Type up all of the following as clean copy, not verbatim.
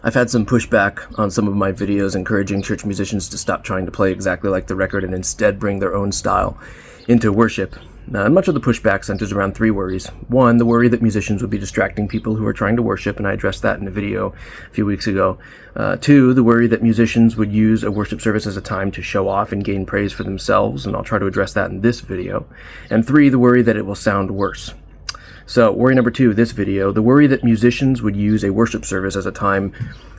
I've had some pushback on some of my videos encouraging church musicians to stop trying to play exactly like the record and instead bring their own style into worship. And much of the pushback centers around three worries. One, the worry that musicians would be distracting people who are trying to worship, and I addressed that in a video a few weeks ago. Two, the worry that musicians would use a worship service as a time to show off and gain praise for themselves, and I'll try to address that in this video. And three, the worry that it will sound worse. So, worry number two, this video, the worry that musicians would use a worship service as a time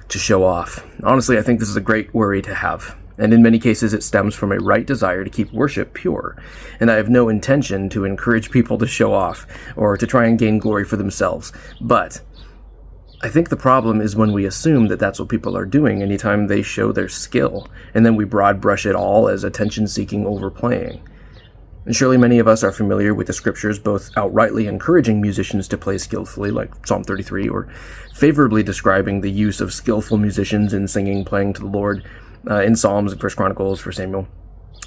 to show off. Honestly, I think this is a great worry to have. And in many cases, it stems from a right desire to keep worship pure. And I have no intention to encourage people to show off or to try and gain glory for themselves. But I think the problem is when we assume that that's what people are doing anytime they show their skill, and then we broad brush it all as attention-seeking overplaying. And surely many of us are familiar with the scriptures both outrightly encouraging musicians to play skillfully, like Psalm 33, or favorably describing the use of skillful musicians in singing, playing to the Lord, in Psalms and 1 Chronicles, 1 Samuel.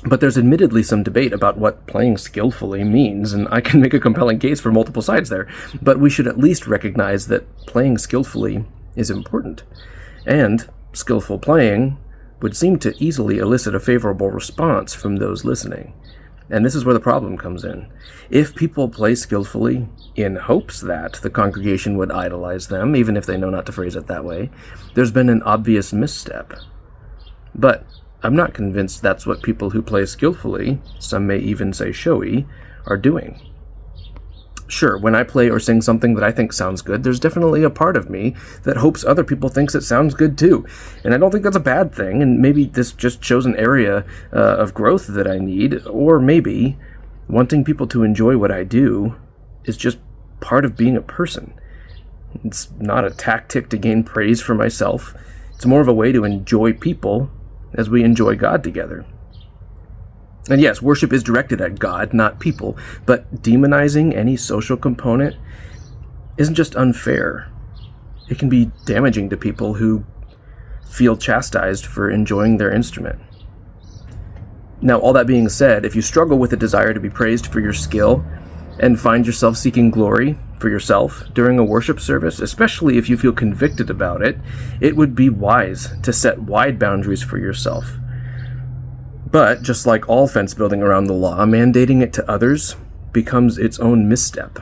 But there's admittedly some debate about what playing skillfully means, and I can make a compelling case for multiple sides there. But we should at least recognize that playing skillfully is important. And skillful playing would seem to easily elicit a favorable response from those listening. And this is where the problem comes in. If people play skillfully in hopes that the congregation would idolize them, even if they know not to phrase it that way, there's been an obvious misstep. But I'm not convinced that's what people who play skillfully, some may even say showy, are doing. Sure, when I play or sing something that I think sounds good, there's definitely a part of me that hopes other people thinks it sounds good too. And I don't think that's a bad thing, and maybe this just shows an area of growth that I need, or maybe wanting people to enjoy what I do is just part of being a person. It's not a tactic to gain praise for myself. It's more of a way to enjoy people as we enjoy God together. And yes, worship is directed at God, not people, but demonizing any social component isn't just unfair. It can be damaging to people who feel chastised for enjoying their instrument. Now, all that being said, if you struggle with a desire to be praised for your skill and find yourself seeking glory for yourself during a worship service, especially if you feel convicted about it, it would be wise to set wide boundaries for yourself. But, just like all fence building around the law, mandating it to others becomes its own misstep.